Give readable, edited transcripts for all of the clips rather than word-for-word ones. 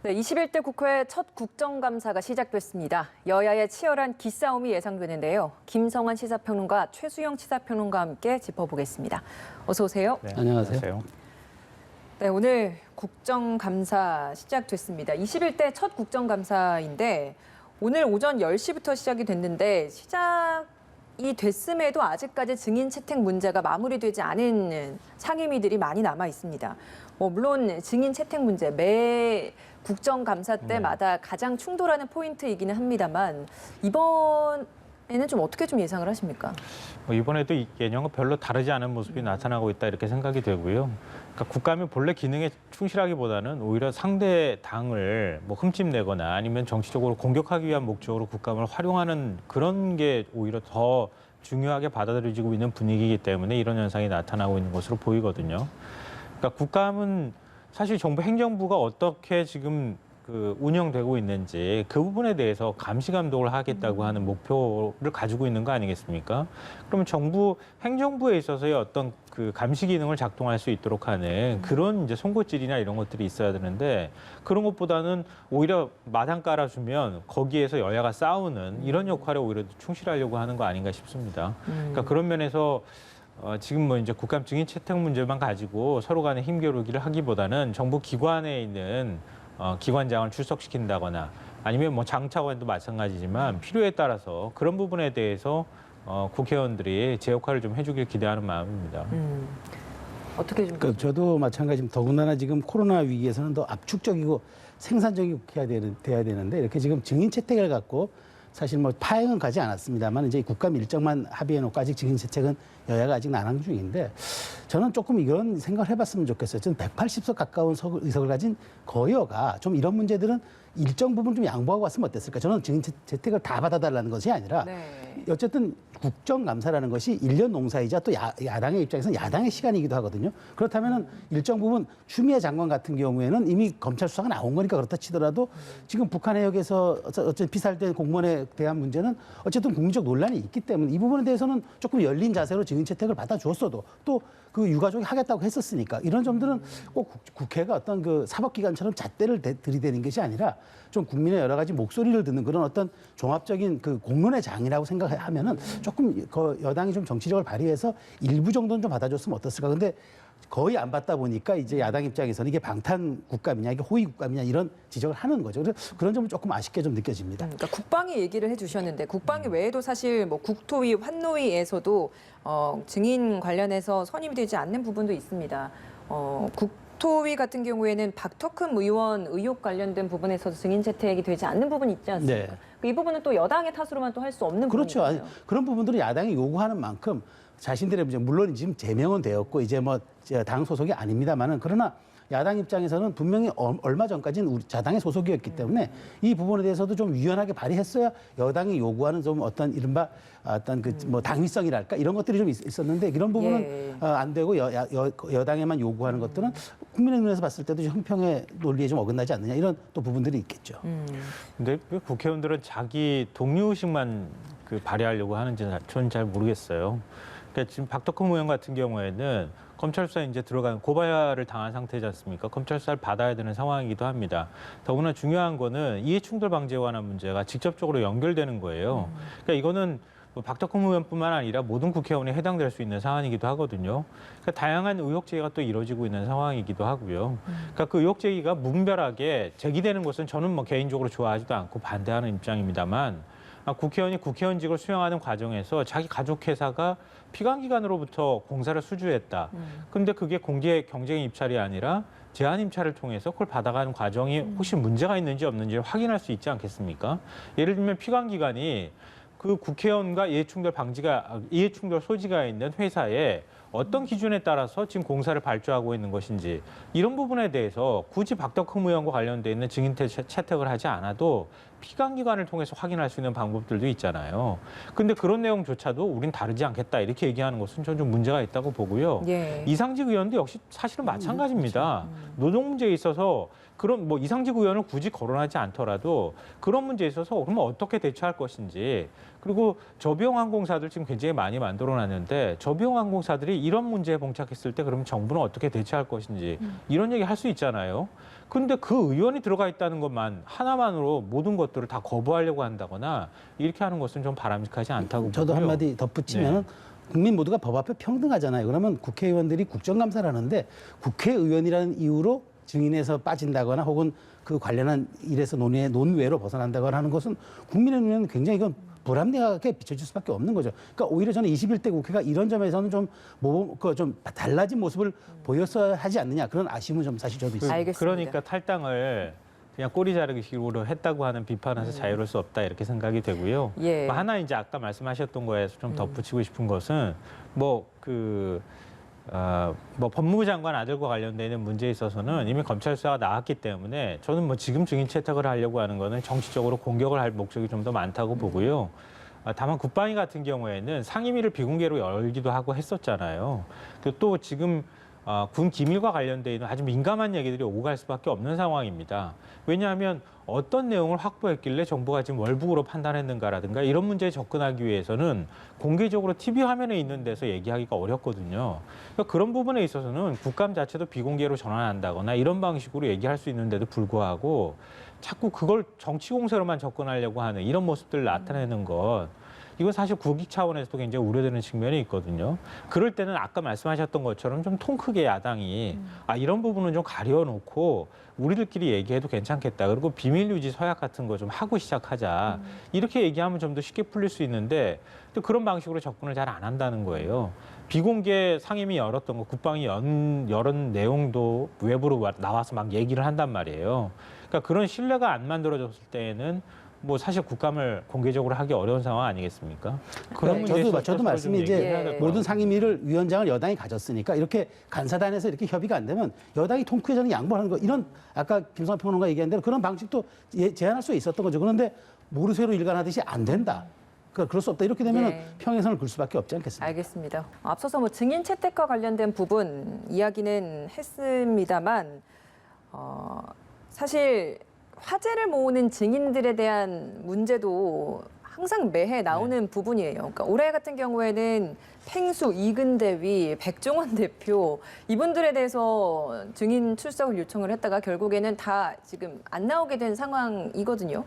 네, 21대 국회 첫 국정감사가 시작됐습니다. 여야의 치열한 기싸움이 예상되는데요. 김성환 시사평론가, 최수영 시사평론가와 함께 짚어보겠습니다. 어서 오세요. 네, 안녕하세요. 네, 오늘 국정감사 시작됐습니다. 21대 첫 국정감사인데 오늘 오전 10시부터 시작이 됐는데 시작이 됐음에도 아직까지 증인 채택 문제가 마무리되지 않은 상임위들이 많이 남아 있습니다. 물론 증인 채택 문제 매 국정감사 때마다 가장 충돌하는 포인트이기는 합니다만 이번에는 좀 어떻게 좀 예상을 하십니까? 이번에도 예년과 별로 다르지 않은 모습이 나타나고 있다 이렇게 생각이 되고요. 그러니까 국감이 본래 기능에 충실하기보다는 오히려 상대 당을 흠집내거나 아니면 정치적으로 공격하기 위한 목적으로 국감을 활용하는 그런 게 오히려 더 중요하게 받아들여지고 있는 분위기이기 때문에 이런 현상이 나타나고 있는 것으로 보이거든요. 그러니까 국감은 사실 정부 행정부가 어떻게 지금 운영되고 있는지 그 부분에 대해서 감시 감독을 하겠다고 하는 목표를 가지고 있는 거 아니겠습니까? 그러면 정부 행정부에 있어서의 어떤 감시 기능을 작동할 수 있도록 하는 그런 이제 송곳질이나 이런 것들이 있어야 되는데 그런 것보다는 오히려 마당 깔아주면 거기에서 여야가 싸우는 이런 역할에 오히려 충실하려고 하는 거 아닌가 싶습니다. 그러니까 그런 면에서 지금 이제 국감 증인 채택 문제만 가지고 서로 간에 힘겨루기를 하기보다는 정부 기관에 있는 기관장을 출석시킨다거나 아니면 장차관도 마찬가지지만 필요에 따라서 그런 부분에 대해서 국회의원들이 제 역할을 좀 해주길 기대하는 마음입니다. 어떻게 좀? 그러니까 저도 마찬가지입니다. 더군다나 지금 코로나 위기에서는 더 압축적이고 생산적이고 돼야 되는데 이렇게 지금 증인 채택을 갖고 사실 파행은 가지 않았습니다만 이제 국감 일정만 합의해놓고 아직 증인 채택은 여야가 아직 난항 중인데 저는 조금 이런 생각을 해봤으면 좋겠어요. 저는 180석 가까운 의석을 가진 거여가 좀 이런 문제들은 일정 부분 좀 양보하고 왔으면 어땠을까? 저는 증인 채택을 다 받아달라는 것이 아니라 어쨌든 국정감사라는 것이 1년 농사이자 또 야당의 입장에서는 야당의 시간이기도 하거든요. 그렇다면은 일정 부분 추미애 장관 같은 경우에는 이미 검찰 수사가 나온 거니까 그렇다 치더라도 지금 북한 해역에서 어쨌든 피살된 공무원에 대한 문제는 어쨌든 국민적 논란이 있기 때문에 이 부분에 대해서는 조금 열린 자세로 증인 채택을 받아주었어도 또 그 유가족이 하겠다고 했었으니까 이런 점들은 꼭 국회가 어떤 사법기관처럼 잣대를 들이대는 것이 아니라 좀 국민의 여러 가지 목소리를 듣는 그런 어떤 종합적인 공론의 장이라고 생각하면은 조금 여당이 좀 정치력을 발휘해서 일부 정도는 좀 받아줬으면 어떻을까. 근데 거의 안 받다 보니까 이제 야당 입장에서는 이게 방탄 국감이냐, 이게 호위 국감이냐 이런 지적을 하는 거죠. 그래서 그런 점은 조금 아쉽게 좀 느껴집니다. 그러니까 국방위 얘기를 해주셨는데 국방위 외에도 사실 국토위, 환노위에서도 증인 관련해서 선임이 되지 않는 부분도 있습니다. 국토위 같은 경우에는 박덕흠 의원 의혹 관련된 부분에서도 증인 채택이 되지 않는 부분이 있지 않습니까? 이 부분은 또 여당의 탓으로만 또 할 수 없는 그렇죠. 부분이잖아요. 아니, 그런 부분들은 야당이 요구하는 만큼 자신들의 물론 지금 제명은 되었고 이제 당 소속이 아닙니다만은 그러나 야당 입장에서는 분명히 얼마 전까지는 우리 자당의 소속이었기 때문에 이 부분에 대해서도 좀 유연하게 발휘했어야 여당이 요구하는 좀 어떤 이른바 어떤 당위성이랄까 이런 것들이 좀 있었는데 이런 부분은 안 되고 여당에만 요구하는 것들은 국민의 눈에서 봤을 때도 형평의 논리에 좀 어긋나지 않느냐 이런 또 부분들이 있겠죠. 근데 왜 국회의원들은 자기 동료의식만 발휘하려고 하는지 저는 잘 모르겠어요. 그러니까 지금 박덕흠 의원 같은 경우에는 검찰 수사에 이제 들어간 고발을 당한 상태지 않습니까? 검찰 수사를 받아야 되는 상황이기도 합니다. 더구나 중요한 거는 이해충돌 방지에 관한 문제가 직접적으로 연결되는 거예요. 그러니까 이거는 박덕흠 의원뿐만 아니라 모든 국회의원이 해당될 수 있는 사안이기도 하거든요. 그러니까 다양한 의혹 제기가 또 이루어지고 있는 상황이기도 하고요. 그러니까 그 의혹 제기가 무분별하게 제기되는 것은 저는 개인적으로 좋아하지도 않고 반대하는 입장입니다만 국회의원이 국회의원직을 수행하는 과정에서 자기 가족 회사가 피감기관으로부터 공사를 수주했다. 그런데 그게 공개 경쟁 입찰이 아니라 제한 입찰을 통해서 그걸 받아가는 과정이 혹시 문제가 있는지 없는지 확인할 수 있지 않겠습니까? 예를 들면 피감기관이 그 국회의원과 이해충돌 소지가 있는 회사에 어떤 기준에 따라서 지금 공사를 발주하고 있는 것인지 이런 부분에 대해서 굳이 박덕흠 의원과 관련돼 있는 증인 채택을 하지 않아도 피감기관을 통해서 확인할 수 있는 방법들도 있잖아요. 근데 그런 내용조차도 우린 다르지 않겠다 이렇게 얘기하는 것은 저는 좀 문제가 있다고 보고요. 이상직 의원도 역시 사실은 마찬가지입니다. 노동 문제에 있어서 그런 이상직 의원을 굳이 거론하지 않더라도 그런 문제에 있어서 그러면 어떻게 대처할 것인지 그리고 저비용 항공사들 지금 굉장히 많이 만들어놨는데 저비용 항공사들이 이런 문제에 봉착했을 때 그러면 정부는 어떻게 대처할 것인지 이런 얘기 할 수 있잖아요. 근데 그 의원이 들어가 있다는 것만 하나만으로 모든 것들을 다 거부하려고 한다거나 이렇게 하는 것은 좀 바람직하지 않다고 저도 보고요. 한마디 덧붙이면 국민 모두가 법 앞에 평등하잖아요. 그러면 국회의원들이 국정감사를 하는데 국회의원이라는 이유로 증인에서 빠진다거나 혹은 그 관련한 일에서 논외로 벗어난다거나 하는 것은 국민의 눈에는 굉장히 이건 불합리하게 비춰질 수밖에 없는 거죠. 그러니까 오히려 저는 21대 국회가 이런 점에서는 좀 달라진 모습을 보였어야 하지 않느냐 그런 아쉬움은 좀 사실 저도 있습니다. 알겠습니다. 그러니까 탈당을 그냥 꼬리 자르기식으로 했다고 하는 비판에서 자유로울 수 없다 이렇게 생각이 되고요. 예. 하나 이제 아까 말씀하셨던 거에서 좀 덧붙이고 싶은 것은 뭐 법무부 장관 아들과 관련되는 문제에 있어서는 이미 검찰 수사가 나왔기 때문에 저는 뭐 지금 증인 채택을 하려고 하는 거는 정치적으로 공격을 할 목적이 좀 더 많다고 보고요. 다만 국방위 같은 경우에는 상임위를 비공개로 열기도 하고 했었잖아요. 그리고 또 지금 군 기밀과 관련돼 있는 아주 민감한 얘기들이 오고 갈 수밖에 없는 상황입니다. 왜냐하면 어떤 내용을 확보했길래 정부가 지금 월북으로 판단했는가라든가 이런 문제에 접근하기 위해서는 공개적으로 TV 화면에 있는 데서 얘기하기가 어렵거든요. 그러니까 그런 부분에 있어서는 국감 자체도 비공개로 전환한다거나 이런 방식으로 얘기할 수 있는데도 불구하고 자꾸 그걸 정치 공세로만 접근하려고 하는 이런 모습들을 나타내는 것 이건 사실 국익 차원에서도 굉장히 우려되는 측면이 있거든요. 그럴 때는 아까 말씀하셨던 것처럼 좀 통 크게 야당이 이런 부분은 좀 가려놓고 우리들끼리 얘기해도 괜찮겠다. 그리고 비밀 유지 서약 같은 거 좀 하고 시작하자. 이렇게 얘기하면 좀 더 쉽게 풀릴 수 있는데 또 그런 방식으로 접근을 잘 안 한다는 거예요. 비공개 상임위 열었던 거 국방위 열은 내용도 외부로 나와서 막 얘기를 한단 말이에요. 그러니까 그런 신뢰가 안 만들어졌을 때에는 뭐 사실 국감을 공개적으로 하기 어려운 상황 아니겠습니까? 그런 문제에 있어서 저도 말씀이 얘기를 이제 해야 될 모든 거라고. 상임위를 위원장을 여당이 가졌으니까 이렇게 간사단에서 이렇게 협의가 안 되면 여당이 통크에 저는 양보하는 거 이런 아까 김성환 평론가 얘기한 대로 그런 방식도 제안할 수 있었던 거죠. 그런데 모르쇠로 일관하듯이 안 된다. 그러니까 그럴 수 없다. 이렇게 되면 예. 평행선을 굴 수밖에 없지 않겠습니까? 알겠습니다. 앞서서 뭐 증인 채택과 관련된 부분 이야기는 했습니다만 사실 화제를 모으는 증인들에 대한 문제도 항상 매해 나오는 부분이에요. 그러니까 올해 같은 경우에는 팽수, 이근대위, 백종원 대표 이분들에 대해서 증인 출석을 요청을 했다가 결국에는 다 지금 안 나오게 된 상황이거든요.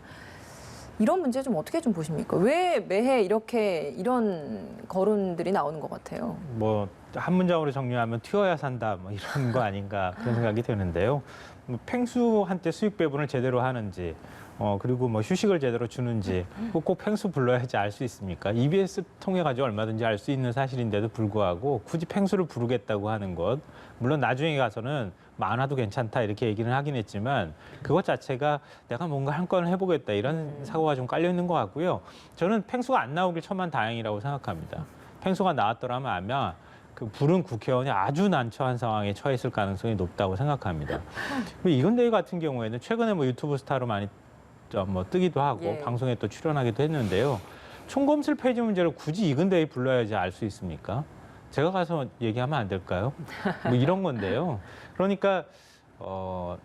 이런 문제 좀 어떻게 좀 보십니까? 왜 매해 이런 거론들이 나오는 것 같아요? 뭐 한 문장으로 정리하면 튀어야 산다 뭐 이런 거 아닌가 그런 생각이 드는데요. 뭐 팽수한테 수익 배분을 제대로 하는지 그리고 뭐 휴식을 제대로 주는지 꼭 팽수 불러야지 알 수 있습니까? EBS 통해 가지고 얼마든지 알 수 있는 사실인데도 불구하고 굳이 팽수를 부르겠다고 하는 것 물론 나중에 가서는 많아도 괜찮다 이렇게 얘기는 하긴 했지만 그것 자체가 내가 뭔가 한 건 해보겠다 이런 사고가 좀 깔려 있는 것 같고요. 저는 팽수가 안 나오길 천만다행이라고 생각합니다. 팽수가 나왔더라면 아마 그 부른 국회의원이 아주 난처한 상황에 처했을 가능성이 높다고 생각합니다. 이근대위 같은 경우에는 최근에 뭐 유튜브 스타로 많이 뭐 뜨기도 하고 예. 방송에 또 출연하기도 했는데요. 총검술 폐지 문제를 굳이 이근대위 불러야지 알 수 있습니까? 제가 가서 얘기하면 안 될까요? 뭐 이런 건데요. 그러니까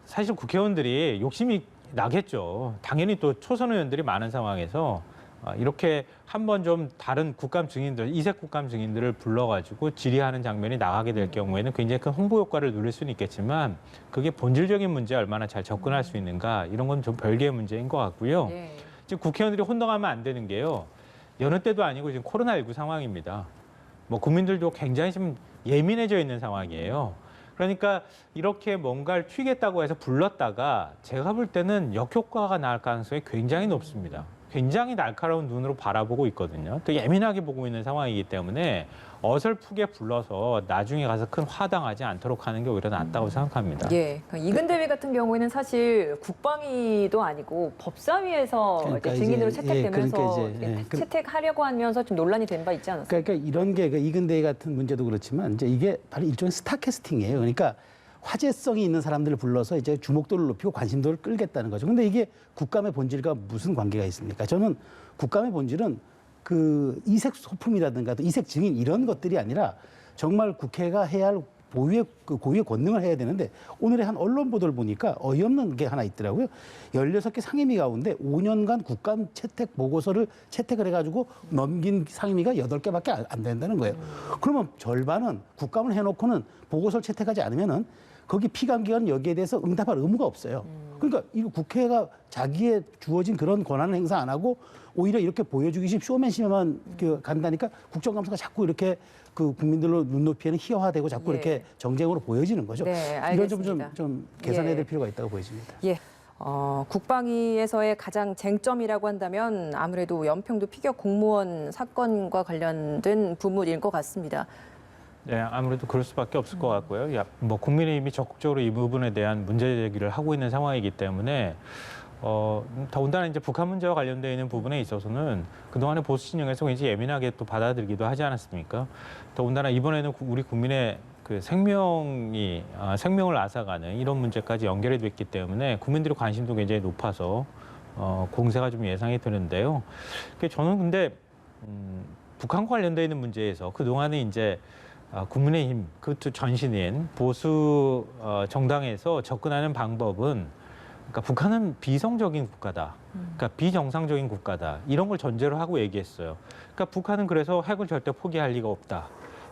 사실 국회의원들이 욕심이 나겠죠. 당연히 또 초선 의원들이 많은 상황에서 이렇게 한번 좀 다른 국감 증인들, 이색 국감 증인들을 불러가지고 질의하는 장면이 나가게 될 경우에는 굉장히 큰 홍보 효과를 누릴 수는 있겠지만 그게 본질적인 문제에 얼마나 잘 접근할 수 있는가 이런 건 좀 별개의 문제인 것 같고요. 예. 지금 국회의원들이 혼동하면 안 되는 게요. 여느 때도 아니고 지금 코로나19 상황입니다. 뭐 국민들도 굉장히 좀 예민해져 있는 상황이에요. 그러니까 이렇게 뭔가를 튀겠다고 해서 불렀다가 제가 볼 때는 역효과가 날 가능성이 굉장히 높습니다. 굉장히 날카로운 눈으로 바라보고 있거든요. 또 예민하게 보고 있는 상황이기 때문에 어설프게 불러서 나중에 가서 큰 화당하지 않도록 하는 게 오히려 낫다고 생각합니다. 예. 그러니까 이근대위 같은 경우에는 사실 국방위도 아니고 법사위에서 그러니까 이제 증인으로 이제, 채택되면서 그러니까 이제, 채택하려고 하면서 좀 논란이 된 바 있지 않았어요? 그러니까 이런 게 이근대위 같은 문제도 그렇지만 이제 이게 바로 일종의 스타 캐스팅이에요. 그러니까 화제성이 있는 사람들을 불러서 이제 주목도를 높이고 관심도를 끌겠다는 거죠. 근데 이게 국감의 본질과 무슨 관계가 있습니까? 저는 국감의 본질은 그 이색 소품이라든가 또 이색 증인 이런 것들이 아니라 정말 국회가 해야 할 고유의 권능을 해야 되는데 오늘의 한 언론 보도를 보니까 어이없는 게 하나 있더라고요. 16개 상임위 가운데 5년간 국감 채택 보고서를 채택을 해가지고 넘긴 상임위가 8개밖에 안 된다는 거예요. 그러면 절반은 국감을 해놓고는 보고서를 채택하지 않으면은 거기 피감기관은 여기에 대해서 응답할 의무가 없어요. 그러니까 이 국회가 자기의 주어진 그런 권한을 행사 안 하고 오히려 이렇게 보여주기식 쇼맨십만 간다니까 국정감사가 자꾸 이렇게 그 국민들로 눈높이에는 희화화되고 자꾸 예. 이렇게 정쟁으로 보여지는 거죠. 네, 이런 점 알겠습니다. 좀 개선해야 될 예. 필요가 있다고 보여집니다. 예. 국방위에서의 가장 쟁점이라고 한다면 아무래도 연평도 피격 공무원 사건과 관련된 부분일 것 같습니다. 네, 아무래도 그럴 수밖에 없을 것 같고요. 뭐 국민의힘이 적극적으로 이 부분에 대한 문제 제기를 하고 있는 상황이기 때문에 더군다나 이제 북한 문제와 관련되어 있는 부분에 있어서는 그동안의 보수 진영에서 굉장히 예민하게 또 받아들이기도 하지 않았습니까? 더군다나 이번에는 우리 국민의 그 생명을 앗아가는 이런 문제까지 연결이 됐기 때문에 국민들의 관심도 굉장히 높아서 공세가 좀 예상이 되는데요. 저는 근데 북한과 관련되어 있는 문제에서 그동안에 이제 국민의힘 그것도 전신인 보수 정당에서 접근하는 방법은 그러니까 북한은 비성적인 국가다. 그러니까 비정상적인 국가다. 이런 걸 전제로 하고 얘기했어요. 그러니까 북한은 그래서 핵을 절대 포기할 리가 없다.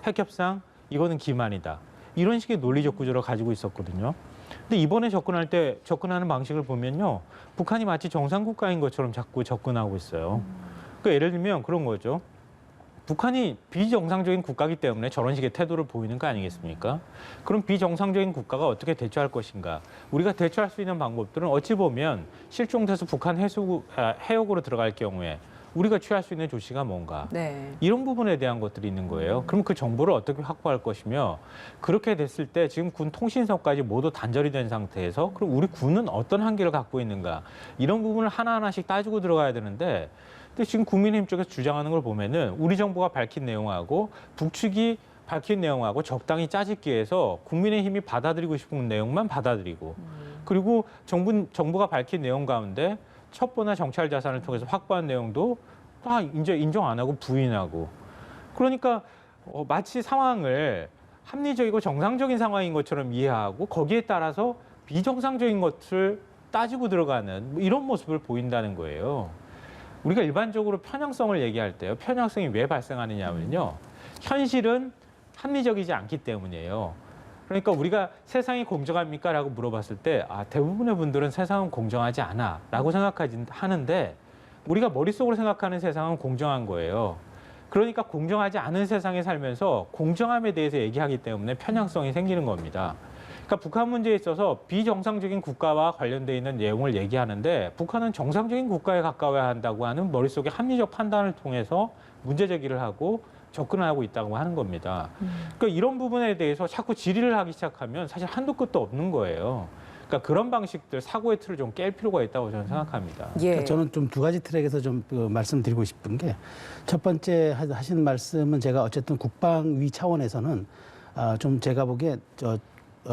핵 협상 이거는 기만이다. 이런 식의 논리적 구조를 가지고 있었거든요. 근데 이번에 접근하는 방식을 보면요. 북한이 마치 정상국가인 것처럼 자꾸 접근하고 있어요. 그러니까 예를 들면 그런 거죠. 북한이 비정상적인 국가이기 때문에 저런 식의 태도를 보이는 거 아니겠습니까? 그럼 비정상적인 국가가 어떻게 대처할 것인가? 우리가 대처할 수 있는 방법들은 어찌 보면 실종돼서 북한 해역으로 들어갈 경우에 우리가 취할 수 있는 조치가 뭔가? 네. 이런 부분에 대한 것들이 있는 거예요. 그럼 그 정보를 어떻게 확보할 것이며 그렇게 됐을 때 지금 군 통신선까지 모두 단절이 된 상태에서 그럼 우리 군은 어떤 한계를 갖고 있는가? 이런 부분을 하나하나씩 따지고 들어가야 되는데 근데 지금 국민의힘 쪽에서 주장하는 걸 보면은 우리 정부가 밝힌 내용하고 북측이 밝힌 내용하고 적당히 짜집기 위해서 국민의힘이 받아들이고 싶은 내용만 받아들이고 그리고 정부가 밝힌 내용 가운데 첩보나 정찰 자산을 통해서 확보한 내용도 다 이제 인정 안 하고 부인하고 그러니까 마치 상황을 합리적이고 정상적인 상황인 것처럼 이해하고 거기에 따라서 비정상적인 것을 따지고 들어가는 이런 모습을 보인다는 거예요. 우리가 일반적으로 편향성을 얘기할 때요. 편향성이 왜 발생하느냐면요. 현실은 합리적이지 않기 때문이에요. 그러니까 우리가 세상이 공정합니까? 라고 물어봤을 때 대부분의 분들은 세상은 공정하지 않아 라고 하는데 우리가 머릿속으로 생각하는 세상은 공정한 거예요. 그러니까 공정하지 않은 세상에 살면서 공정함에 대해서 얘기하기 때문에 편향성이 생기는 겁니다. 그러니까 북한 문제에 있어서 비정상적인 국가와 관련돼 있는 내용을 얘기하는데 북한은 정상적인 국가에 가까워야 한다고 하는 머릿속의 합리적 판단을 통해서 문제 제기를 하고 접근을 하고 있다고 하는 겁니다. 그러니까 이런 부분에 대해서 자꾸 질의를 하기 시작하면 사실 한도 끝도 없는 거예요. 그러니까 그런 방식들 사고의 틀을 좀 깰 필요가 있다고 저는 생각합니다. 예. 그러니까 저는 좀 두 가지 트랙에서 좀 말씀드리고 싶은 게 첫 번째 하신 말씀은 제가 어쨌든 국방위 차원에서는 좀 제가 보기에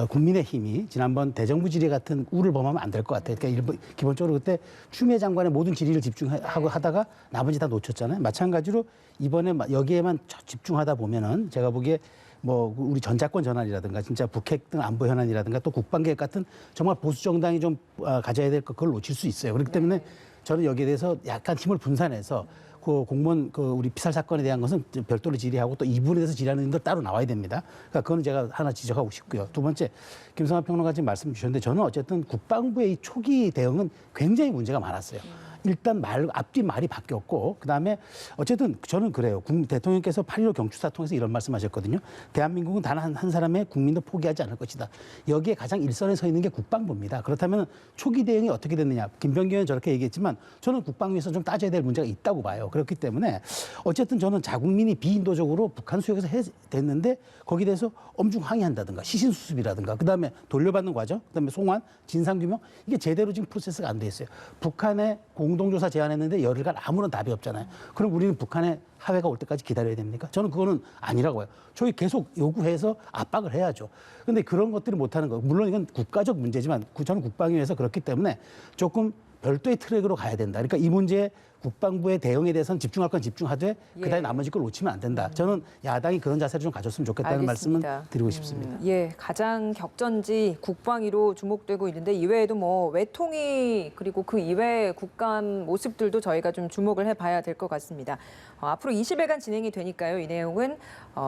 국민의힘이 지난번 대정부 질의 같은 우를 범하면 안 될 것 같아요. 그러니까 기본적으로 그때 추미애 장관의 모든 질의를 집중하고 하다가 나머지 다 놓쳤잖아요. 마찬가지로 이번에 여기에만 집중하다 보면은 제가 보기에 뭐 우리 전자권 전환이라든가 진짜 북핵 등 안보 현안이라든가 또 국방계획 같은 정말 보수 정당이 좀 가져야 될 것 그걸 놓칠 수 있어요. 그렇기 때문에 저는 여기에 대해서 약간 힘을 분산해서 그 공무원 우리 피살 사건에 대한 것은 별도로 질의하고 또 이 부분에 대해서 질의하는 분들 따로 나와야 됩니다. 그러니까 그거는 제가 하나 지적하고 싶고요. 두 번째 김성환 평론가 지금 말씀 주셨는데 저는 어쨌든 국방부의 이 초기 대응은 굉장히 문제가 많았어요. 일단 앞뒤 말이 바뀌었고 그다음에 어쨌든 저는 그래요. 대통령께서 8.15 경추사 통해서 이런 말씀하셨거든요. 대한민국은 단 한 사람의 국민도 포기하지 않을 것이다. 여기에 가장 일선에 서 있는 게 국방부입니다. 그렇다면 초기 대응이 어떻게 됐느냐. 김병기 의원 저렇게 얘기했지만 저는 국방위에서 좀 따져야 될 문제가 있다고 봐요. 그렇기 때문에 어쨌든 저는 자국민이 비인도적으로 북한 수역에서 됐는데 거기에 대해서 엄중 항의한다든가 시신수습이라든가 그다음에 돌려받는 과정 그다음에 송환 진상규명 이게 제대로 지금 프로세스가 안 돼 있어요. 북한의 공동조사 제안했는데 열흘간 아무런 답이 없잖아요. 그럼 우리는 북한의 하회가 올 때까지 기다려야 됩니까? 저는 그거는 아니라고 해요. 저희 계속 요구해서 압박을 해야죠. 그런데 그런 것들을 못하는 거 물론 이건 국가적 문제지만 저는 국방위에서 그렇기 때문에 조금 별도의 트랙으로 가야 된다. 그러니까 이 문제에 국방부의 대응에 대해서는 집중할 건 집중하되 예. 그다음에 나머지 걸 놓치면 안 된다. 저는 야당이 그런 자세를 좀 가졌으면 좋겠다는 알겠습니다. 말씀은 드리고 싶습니다. 예, 가장 격전지 국방위로 주목되고 있는데 이외에도 뭐 외통위 그리고 그 이외의 국감 모습들도 저희가 좀 주목을 해봐야 될 것 같습니다. 앞으로 20일간 진행이 되니까요. 이 내용은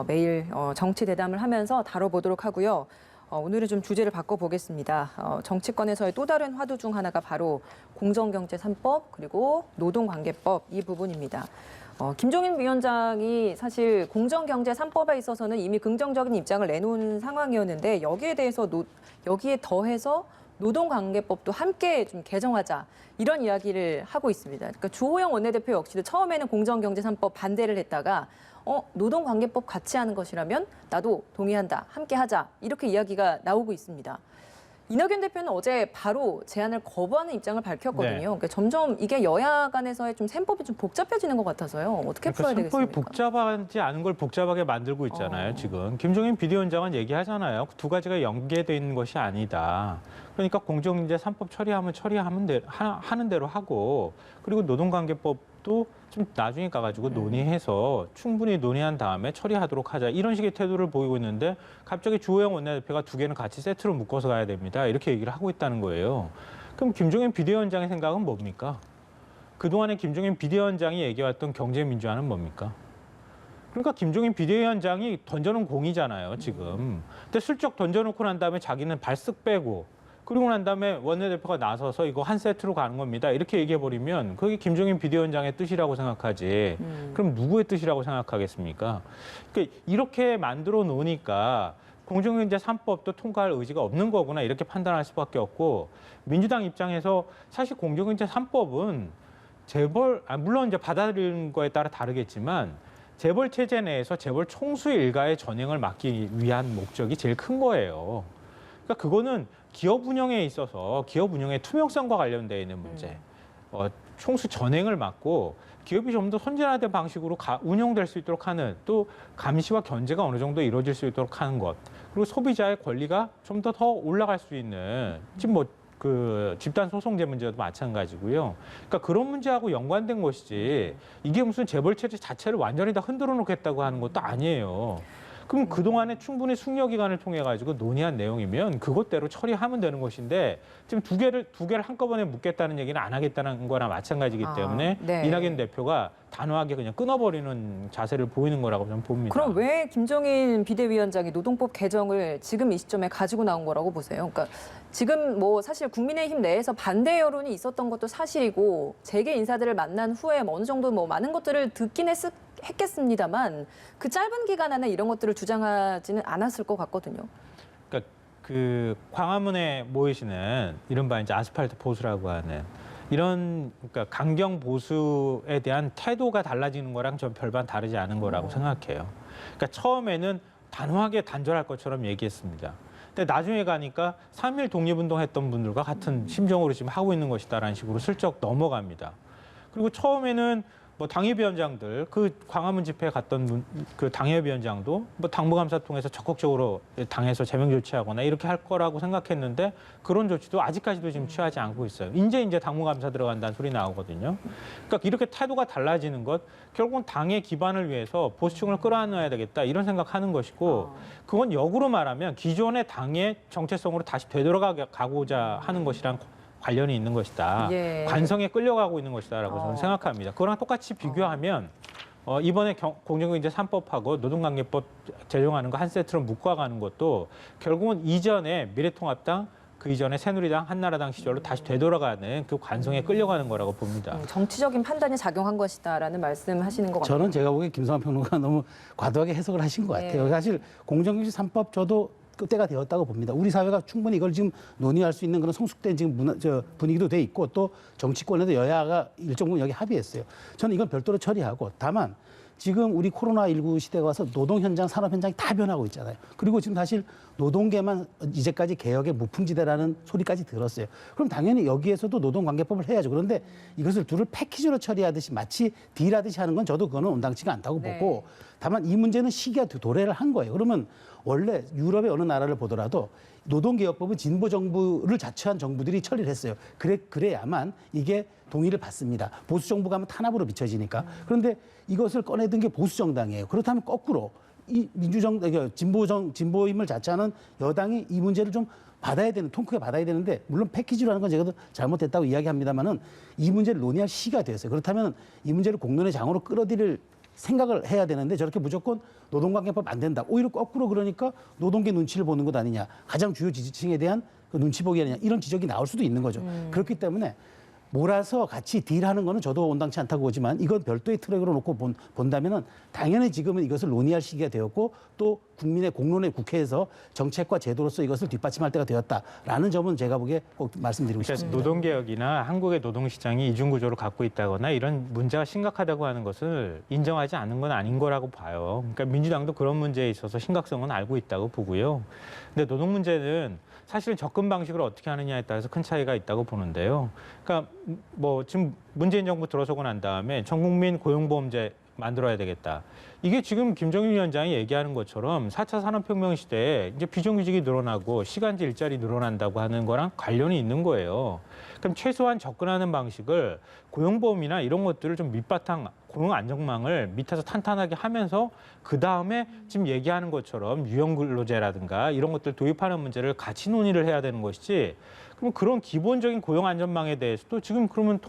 매일 정치 대담을 하면서 다뤄보도록 하고요. 오늘은 좀 주제를 바꿔보겠습니다. 정치권에서의 또 다른 화두 중 하나가 바로 공정경제 3법 그리고 노동관계법 이 부분입니다. 김종인 위원장이 사실 공정경제 3법에 있어서는 이미 긍정적인 입장을 내놓은 상황이었는데 여기에 더해서 노동관계법도 함께 좀 개정하자 이런 이야기를 하고 있습니다. 그러니까 주호영 원내대표 역시도 처음에는 공정경제 3법 반대를 했다가 노동관계법 같이 하는 것이라면 나도 동의한다, 함께 하자 이렇게 이야기가 나오고 있습니다. 이낙연 대표는 어제 바로 제안을 거부하는 입장을 밝혔거든요. 네. 그러니까 점점 이게 여야 간에서의 좀 셈법이 좀 복잡해지는 것 같아서요. 어떻게 풀어야 셈법이 되겠습니까? 복잡하지 않은 걸 복잡하게 만들고 있잖아요. 지금 김종인 비대위원장은 얘기하잖아요. 두 가지가 연계되어 있는 것이 아니다. 그러니까 공정경제 3법 하는 대로 하고 그리고 노동관계법도 좀 나중에 가가지고 논의해서 충분히 논의한 다음에 처리하도록 하자. 이런 식의 태도를 보이고 있는데 갑자기 주호영 원내대표가 두 개는 같이 세트로 묶어서 가야 됩니다. 이렇게 얘기를 하고 있다는 거예요. 그럼 김종인 비대위원장의 생각은 뭡니까? 그동안에 김종인 비대위원장이 얘기해왔던 경제민주화는 뭡니까? 그러니까 김종인 비대위원장이 던져놓은 공이잖아요, 지금. 근데 슬쩍 던져놓고 난 다음에 자기는 발쓱 빼고 그리고 난 다음에 원내대표가 나서서 이거 한 세트로 가는 겁니다. 이렇게 얘기해버리면 그게 김종인 비대위원장의 뜻이라고 생각하지. 그럼 누구의 뜻이라고 생각하겠습니까? 그러니까 이렇게 만들어 놓으니까 공정경제 3법도 통과할 의지가 없는 거구나 이렇게 판단할 수밖에 없고 민주당 입장에서 사실 공정경제 3법은 물론 이제 받아들이는 거에 따라 다르겠지만 재벌 체제 내에서 재벌 총수 일가의 전횡을 막기 위한 목적이 제일 큰 거예요. 그러니까 그거는 기업 운영에 있어서 기업 운영의 투명성과 관련되어 있는 문제. 총수 전횡을 막고 기업이 좀 더 선진화된 방식으로 운영될 수 있도록 하는 또 감시와 견제가 어느 정도 이루어질 수 있도록 하는 것. 그리고 소비자의 권리가 좀 더 올라갈 수 있는 지금 그 집단 소송제 문제도 마찬가지고요. 그러니까 그런 문제하고 연관된 것이지 이게 무슨 재벌 체제 자체를 완전히 다 흔들어 놓겠다고 하는 것도 아니에요. 그럼 그동안에 충분히 숙려 기간을 통해 가지고 논의한 내용이면 그것대로 처리하면 되는 것인데 지금 두 개를 한꺼번에 묻겠다는 얘기는 안 하겠다는 거나 마찬가지이기 때문에 네. 이낙연 대표가 단호하게 그냥 끊어버리는 자세를 보이는 거라고 저는 봅니다. 그럼 왜 김종인 비대위원장이 노동법 개정을 지금 이 시점에 가지고 나온 거라고 보세요? 그러니까 지금 뭐 사실 국민의힘 내에서 반대 여론이 있었던 것도 사실이고 재계 인사들을 만난 후에 어느 정도 많은 것들을 듣긴 했겠습니다만 그 짧은 기간 안에 이런 것들을 주장하지는 않았을 것 같거든요. 그러니까 그 광화문에 모이시는 이른바 이제 아스팔트 보수라고 하는 이런 그러니까 강경 보수에 대한 태도가 달라지는 거랑 전 별반 다르지 않은 거라고 생각해요. 그러니까 처음에는 단호하게 단절할 것처럼 얘기했습니다. 근데 나중에 가니까 3.1 독립운동 했던 분들과 같은 심정으로 지금 하고 있는 것이다라는 식으로 슬쩍 넘어갑니다. 그리고 처음에는 당협위원장들 그 광화문 집회에 갔던 그 당협위원장도 당무감사 통해서 적극적으로 당에서 제명 조치하거나 이렇게 할 거라고 생각했는데 그런 조치도 아직까지도 지금 취하지 않고 있어요. 이제 당무감사 들어간다는 소리 나오거든요. 그러니까 이렇게 태도가 달라지는 것 결국은 당의 기반을 위해서 보수층을 끌어안아야 되겠다 이런 생각하는 것이고 그건 역으로 말하면 기존의 당의 정체성으로 다시 되돌아가고자 하는 것이랑 관련이 있는 것이다. 예. 관성에 끌려가고 있는 것이다라고 저는 생각합니다. 그거랑 똑같이 비교하면 이번에 공정경제 3법하고 노동관계법 제정하는 거 한 세트로 묶어가는 것도 결국은 이전에 미래통합당 그 이전에 새누리당, 한나라당 시절로 다시 되돌아가는 그 관성에 끌려가는 거라고 봅니다. 정치적인 판단이 작용한 것이다라는 말씀하시는 것 같아요. 저는 제가 보기에 김성환 평론가 너무 과도하게 해석을 하신 것 같아요. 네. 사실 공정경제 3법 저도 때가 되었다고 봅니다. 우리 사회가 충분히 이걸 지금 논의할 수 있는 그런 성숙된 지금 분위기도 돼 있고 또 정치권에도 여야가 일정 부분 여기 합의했어요. 저는 이건 별도로 처리하고 다만 지금 우리 코로나19 시대가 와서 노동 현장, 산업 현장이 다 변하고 있잖아요. 그리고 지금 사실 노동계만 이제까지 개혁의 무풍지대라는 소리까지 들었어요. 그럼 당연히 여기에서도 노동관계법을 해야죠. 그런데 이것을 둘을 패키지로 처리하듯이 마치 딜하듯이 하는 건 저도 그거는 온당치가 않다고 네. 보고 다만 이 문제는 시기가 도래를 한 거예요. 그러면 원래 유럽의 어느 나라를 보더라도 노동개혁법은 진보 정부를 자처한 정부들이 처리를 했어요. 그래야만 이게 동의를 받습니다. 보수 정부가 하면 탄압으로 비춰지니까. 그런데 이것을 꺼내든 게 보수 정당이에요. 그렇다면 거꾸로 이 진보임을 자처하는 여당이 이 문제를 좀 받아야 되는, 통크게 받아야 되는데, 물론 패키지로 하는 건 제가 잘못됐다고 이야기합니다만은 이 문제를 논의할 시기가 되었어요. 그렇다면 이 문제를 공론의 장으로 끌어들일 생각을 해야 되는데 저렇게 무조건 노동관계법 안 된다. 오히려 거꾸로 그러니까 노동계 눈치를 보는 것 아니냐. 가장 주요 지지층에 대한 그 눈치 보기 아니냐. 이런 지적이 나올 수도 있는 거죠. 그렇기 때문에 몰아서 같이 딜하는 거는 저도 온당치 않다고 보지만 이건 별도의 트랙으로 놓고 본다면은 당연히 지금은 이것을 논의할 시기가 되었고 또 국민의 공론의 국회에서 정책과 제도로서 이것을 뒷받침할 때가 되었다라는 점은 제가 보기에 꼭 말씀드리고 싶습니다. 노동개혁이나 한국의 노동시장이 이중구조를 갖고 있다거나 이런 문제가 심각하다고 하는 것을 인정하지 않는 건 아닌 거라고 봐요. 그러니까 민주당도 그런 문제에 있어서 심각성은 알고 있다고 보고요. 근데 노동 문제는 사실은 접근 방식을 어떻게 하느냐에 따라서 큰 차이가 있다고 보는데요. 그러니까 뭐 지금 문재인 정부 들어서고 난 다음에 전국민 고용보험제 만들어야 되겠다. 이게 지금 김정인 위원장이 얘기하는 것처럼 4차 산업혁명 시대에 이제 비정규직이 늘어나고 시간제 일자리 늘어난다고 하는 거랑 관련이 있는 거예요. 그럼 최소한 접근하는 방식을 고용보험이나 이런 것들을 좀 밑바탕 고용 안정망을 밑에서 탄탄하게 하면서 그다음에 지금 얘기하는 것처럼 유연근로제라든가 이런 것들 도입하는 문제를 같이 논의를 해야 되는 것이지. 그럼 그런 기본적인 고용 안전망에 대해서도 지금 그러면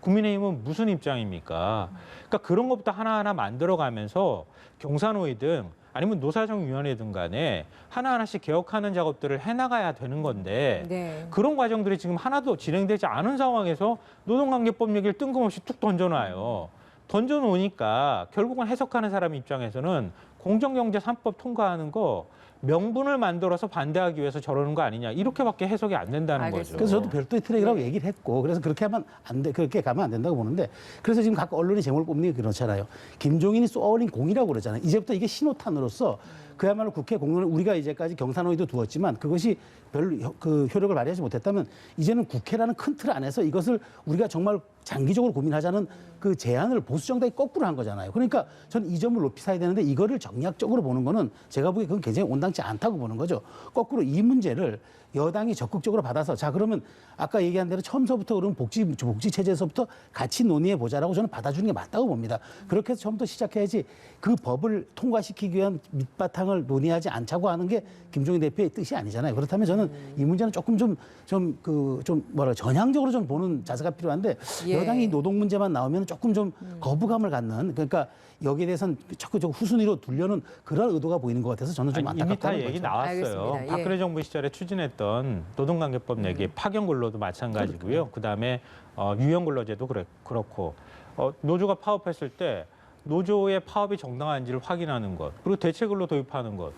국민의힘은 무슨 입장입니까? 그러니까 그런 것부터 하나하나 만들어가면서 경사노이든 아니면 노사정위원회든 간에 하나하나씩 개혁하는 작업들을 해나가야 되는 건데 네. 그런 과정들이 지금 하나도 진행되지 않은 상황에서 노동관계법 얘기를 뜬금없이 툭 던져놔요. 던져놓으니까 결국은 해석하는 사람 입장에서는 공정경제 3법 통과하는 거 명분을 만들어서 반대하기 위해서 저러는 거 아니냐 이렇게밖에 해석이 안 된다는 알겠습니다. 거죠. 그래서 저도 별도의 트랙이라고 얘기를 했고 그래서 그렇게 하면 안 돼, 그렇게 가면 안 된다고 보는데 그래서 지금 각 언론이 제목을 뽑는 게 그렇잖아요. 김종인이 쏘아올린 공이라고 그러잖아요. 이제부터 이게 신호탄으로서 그야말로 국회 공론을 우리가 이제까지 경사노위도 두었지만 그것이 별로 그 효력을 발휘하지 못했다면 이제는 국회라는 큰 틀 안에서 이것을 우리가 정말 장기적으로 고민하자는 그 제안을 보수 정당이 거꾸로 한 거잖아요. 그러니까 저는 이 점을 높이 사야 되는데 이거를 정략적으로 보는 거는 제가 보기에 그건 굉장히 온당치 않다고 보는 거죠. 거꾸로 이 문제를 여당이 적극적으로 받아서 자 그러면 아까 얘기한 대로 처음서부터 그러면 복지 체제에서부터 같이 논의해 보자라고 저는 받아주는 게 맞다고 봅니다. 그렇게 해서 처음부터 시작해야지 그 법을 통과시키기 위한 밑바탕을 논의하지 않자고 하는 게 김종인 대표의 뜻이 아니잖아요. 그렇다면 저는 이 문제는 조금 전향적으로 좀 보는 자세가 필요한데 예. 여당이 노동 문제만 나오면 조금 좀 거부감을 갖는 그러니까 여기에 대해서는 자꾸 후순위로 두려는 그런 의도가 보이는 것 같아서 저는 좀 이미 다 안타깝다는 얘기 거죠. 나왔어요. 알겠습니다. 예. 박근혜 정부 시절에 추진했던 노동관계법 얘기, 파견근로도 마찬가지고요. 그다음에 유연근로제도 그렇고 노조가 파업했을 때 노조의 파업이 정당한지를 확인하는 것, 그리고 대체근로 도입하는 것.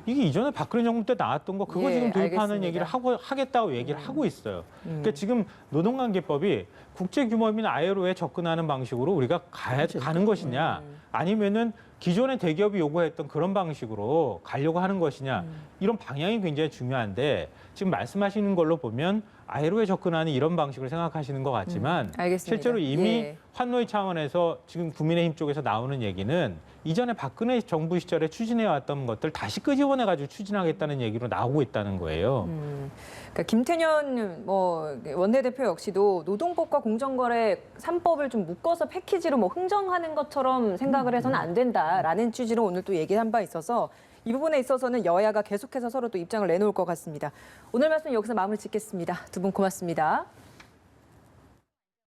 이게 이전에 박근혜 정부 때 나왔던 거 그거 예, 지금 도입하는 알겠습니다. 얘기를 하겠다고 얘기를 하고 있어요. 그러니까 지금 노동관계법이 국제규모민 ILO에 접근하는 방식으로 우리가 가는 것이냐 아니면은 기존의 대기업이 요구했던 그런 방식으로 가려고 하는 것이냐 이런 방향이 굉장히 중요한데 지금 말씀하시는 걸로 보면 ILO에 접근하는 이런 방식을 생각하시는 것 같지만 알겠습니다. 실제로 이미 예. 환노위 차원에서 지금 국민의힘 쪽에서 나오는 얘기는 이전에 박근혜 정부 시절에 추진해왔던 것들 다시 끄집어내가지고 추진하겠다는 얘기로 나오고 있다는 거예요. 그러니까 김태년 원내대표 역시도 노동법과 공정거래 3법을 좀 묶어서 패키지로 흥정하는 것처럼 생각을 해서는 안 된다라는 취지로 오늘 또 얘기한 바 있어서 이 부분에 있어서는 여야가 계속해서 서로 또 입장을 내놓을 것 같습니다. 오늘 말씀 여기서 마무리 짓겠습니다. 두 분 고맙습니다.